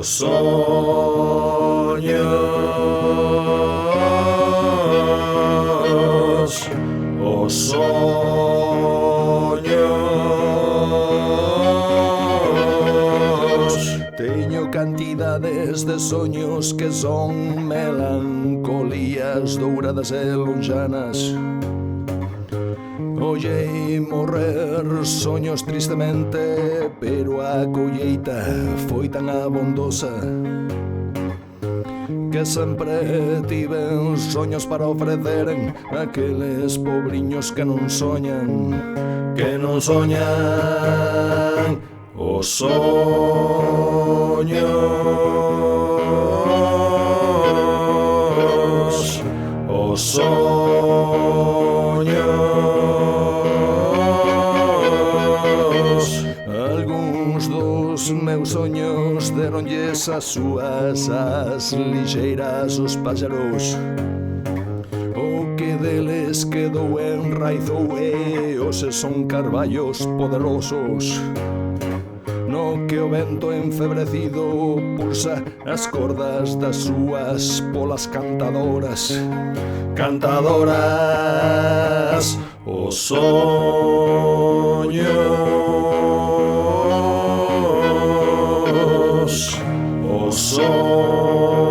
Os soños, os soños. Teño cantidades de soños que son melancolías douradas e lonxanas. Ollei morrer soños tristemente, pero a colleita foi tan abondosa que sempre tiven soños para ofrecer aqueles pobriños que non soñan, que non soñan. Os soños, os soños. Algúns dos meus soños deronlles as súas as lixeiras os páxaros. O que deles quedou enraizou e hoxe son carballos poderosos no que o vento enfebrecido pulsa as cordas das súas polas cantadoras. Cantadoras, os soños, os soños.